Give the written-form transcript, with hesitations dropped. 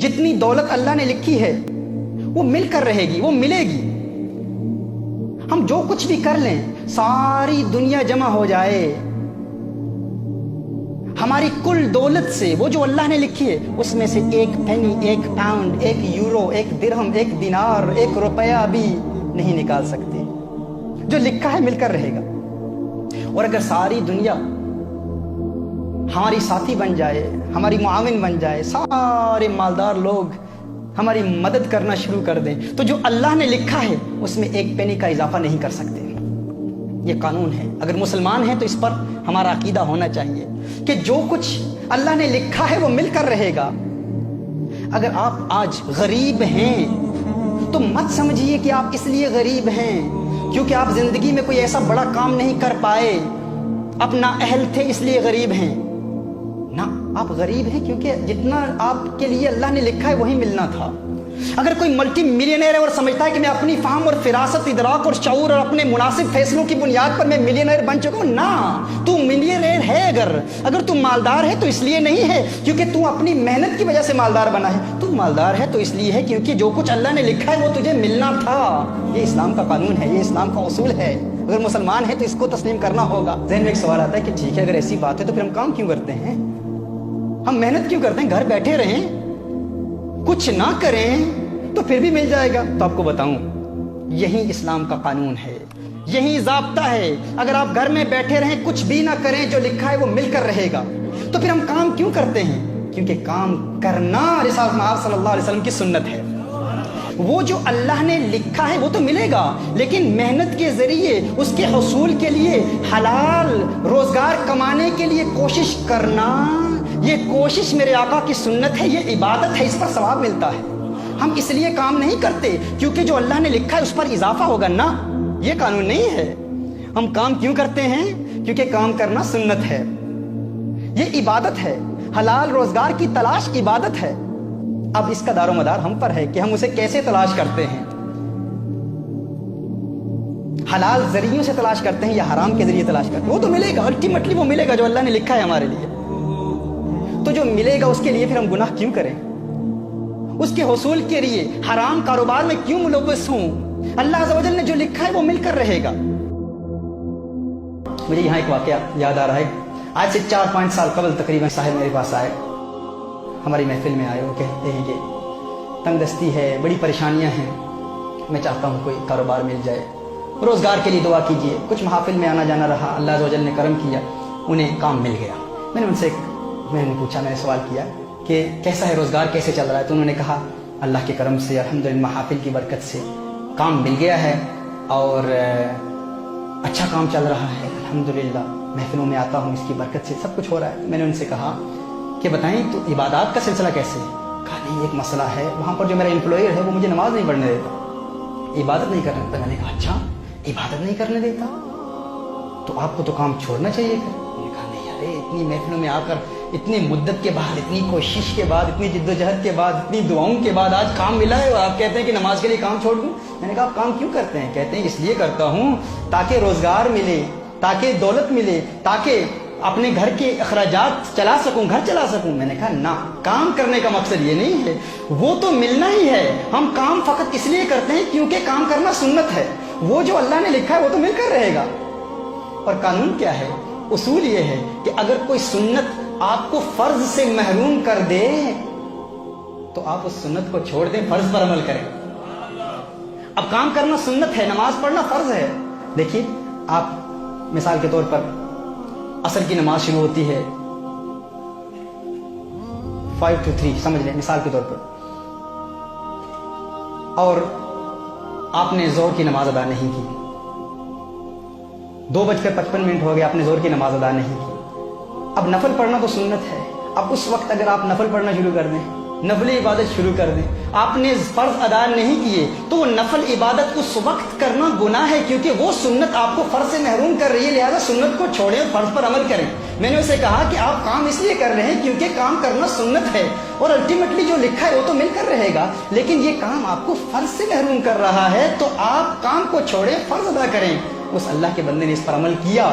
جتنی دولت اللہ نے لکھی ہے وہ مل کر رہے گی، وہ ملے گی۔ ہم جو کچھ بھی کر لیں، ساری دنیا جمع ہو جائے، ہماری کل دولت سے وہ جو اللہ نے لکھی ہے اس میں سے ایک پینی، ایک پاؤنڈ، ایک یورو، ایک درہم، ایک دینار، ایک روپیہ بھی نہیں نکال سکتے۔ جو لکھا ہے مل کر رہے گا۔ اور اگر ساری دنیا ہماری ساتھی بن جائے، ہماری معاون بن جائے، سارے مالدار لوگ ہماری مدد کرنا شروع کر دیں، تو جو اللہ نے لکھا ہے اس میں ایک پینی کا اضافہ نہیں کر سکتے۔ یہ قانون ہے۔ اگر مسلمان ہیں تو اس پر ہمارا عقیدہ ہونا چاہیے کہ جو کچھ اللہ نے لکھا ہے وہ مل کر رہے گا۔ اگر آپ آج غریب ہیں تو مت سمجھیے کہ آپ اس لیے غریب ہیں کیونکہ آپ زندگی میں کوئی ایسا بڑا کام نہیں کر پائے، اپنا اہل تھے اس لیے غریب ہیں۔ نہ، آپ غریب ہیں کیونکہ جتنا آپ کے لیے اللہ نے لکھا ہے وہی ملنا تھا۔ اگر کوئی ملٹی ملینئر ہے اور سمجھتا ہے کہ میں اپنی فہم اور فراست، ادراک اور شعور اور اپنے مناسب فیصلوں کی بنیاد پر میں ملینئر بن چکا ہوں، نہ، تو ملینئر ہے۔ اگر تو مالدار ہے تو اس لیے نہیں ہے کیونکہ تو اپنی محنت کی وجہ سے مالدار بنا ہے، تو مالدار ہے تو اس لیے ہے کیونکہ جو کچھ اللہ نے لکھا ہے وہ تجھے ملنا تھا۔ یہ اسلام کا قانون ہے، یہ اسلام کا اصول ہے۔ اگر مسلمان ہے تو اس کو تسلیم کرنا ہوگا۔ ذہن میں ایک سوال آتا ہے کہ ٹھیک ہے، اگر ایسی بات ہے تو پھر ہم کام کیوں کرتے ہیں؟ ہم محنت کیوں کرتے ہیں؟ گھر بیٹھے رہیں، کچھ نہ کریں تو پھر بھی مل جائے گا۔ تو آپ کو بتاؤں، یہی اسلام کا قانون ہے، یہی ضابطہ ہے۔ اگر آپ گھر میں بیٹھے رہیں، کچھ بھی نہ کریں، جو لکھا ہے وہ مل کر رہے گا۔ تو پھر ہم کام کیوں کرتے ہیں؟ کیونکہ کام کرنا رسالت مآب صلی اللہ علیہ وسلم کی سنت ہے۔ وہ جو اللہ نے لکھا ہے وہ تو ملے گا، لیکن محنت کے ذریعے اس کے حصول کے لیے حلال روزگار کمانے کے لیے کوشش کرنا، یہ کوشش میرے آقا کی سنت ہے، یہ عبادت ہے، اس پر ثواب ملتا ہے۔ ہم اس لیے کام نہیں کرتے کیونکہ جو اللہ نے لکھا ہے اس پر اضافہ ہوگا، نہ، یہ قانون نہیں ہے۔ ہم کام کیوں کرتے ہیں؟ کیونکہ کام کرنا سنت ہے، یہ عبادت ہے۔ حلال روزگار کی تلاش عبادت ہے۔ اب اس کا دار و مدار ہم پر ہے کہ ہم اسے کیسے تلاش کرتے ہیں۔ حلال ذریعوں سے تلاش کرتے ہیں یا حرام کے ذریعے تلاش کرتے ہیں؟ وہ تو ملے گا، الٹیمیٹلی وہ ملے گا جو اللہ نے لکھا ہے ہمارے لیے۔ تو جو ملے گا اس کے لیے پھر ہم گناہ کیوں کریں؟ اس کے حصول کے لیے حرام کاروبار میں کیوں ملوث ہوں؟ اللہ عز و جل نے جو لکھا ہے وہ مل کر رہے گا۔ مجھے یہاں ایک واقعہ یاد آ رہا ہے۔ آج سے 4-5 سال قبل تقریباً صاحب میرے پاس آئے، ہماری محفل میں آئے۔ وہ کہتے ہیں کہ تنگ دستی ہے، بڑی پریشانیاں ہیں، میں چاہتا ہوں کوئی کاروبار مل جائے، روزگار کے لیے دعا کیجیے۔ کچھ محافل میں آنا جانا رہا، اللہ عز و جل نے کرم کیا، انہیں کام مل گیا۔ میں نے ان سے میں نے پوچھا، میں نے سوال کیا کہ کیسا ہے روزگار، کیسے چل رہا ہے؟ تو انہوں نے کہا اللہ کے کرم سے، الحمدللہ، محافل کی برکت سے کام مل گیا ہے اور اچھا کام چل رہا ہے، الحمدللہ، محفلوں میں آتا ہوں، اس کی برکت سے سب کچھ ہو رہا ہے۔ میں نے ان سے کہا کہ بتائیں تو عبادات کا سلسلہ کیسے ہے؟ کہا نہیں، ایک مسئلہ ہے، وہاں پر جو میرا امپلائر ہے وہ مجھے نماز نہیں پڑھنے دیتا، عبادت نہیں کرنے دیتا۔ میں نے کہا اچھا، عبادت نہیں کرنے دیتا تو آپ کو تو کام چھوڑنا چاہیے۔ میں نے کہا نہیں، ارے اتنی محفلوں میں آ کر، اتنی مدت کے بعد، اتنی کوشش کے بعد، اتنی جد و جہد کے بعد، اتنی دعاؤں کے بعد آج کام ملا ہے اور آپ کہتے ہیں کہ نماز کے لیے کام چھوڑ دوں؟ میں نے کہا آپ کام کیوں کرتے ہیں؟ کہتے ہیں اس لیے کرتا ہوں تاکہ روزگار ملے، تاکہ دولت ملے، تاکہ اپنے گھر کے اخراجات چلا سکوں، گھر چلا سکوں۔ میں نے کہا نہ، کام کرنے کا مقصد یہ نہیں ہے، وہ تو ملنا ہی ہے۔ ہم کام فقط اس لیے کرتے ہیں کیونکہ کام کرنا سنت ہے، وہ جو اللہ نے لکھا ہے وہ تو مل کر رہے گا۔ اور قانون کیا ہے؟ اصول یہ ہے کہ اگر کوئی سنت آپ کو فرض سے محروم کر دے تو آپ اس سنت کو چھوڑ دیں، فرض پر عمل کریں۔ اب کام کرنا سنت ہے، نماز پڑھنا فرض ہے۔ دیکھیے، آپ مثال کے طور پر عصر کی نماز شروع ہوتی ہے 5 to 3، سمجھ لیں مثال کے طور پر، اور آپ نے ظہر کی نماز ادا نہیں کی، 2:55 ہو گئے، آپ نے ظہر کی نماز ادا نہیں کی۔ اب نفل پڑھنا تو سنت ہے، اب اس وقت اگر آپ نفل پڑھنا شروع کر دیں، نفل عبادت شروع کر دیں، آپ نے فرض ادا نہیں کیے تو وہ نفل عبادت اس وقت کرنا گناہ ہے، کیونکہ وہ سنت آپ کو فرض سے محروم کر رہی ہے، لہذا سنت کو چھوڑیں اور فرض پر عمل کریں۔ میں نے اسے کہا کہ آپ کام اس لیے کر رہے ہیں کیونکہ کام کرنا سنت ہے اور الٹیمیٹلی جو لکھا ہے وہ تو مل کر رہے گا، لیکن یہ کام آپ کو فرض سے محروم کر رہا ہے تو آپ کام کو چھوڑیں، فرض ادا کریں۔ اس اللہ کے بندے نے اس پر عمل کیا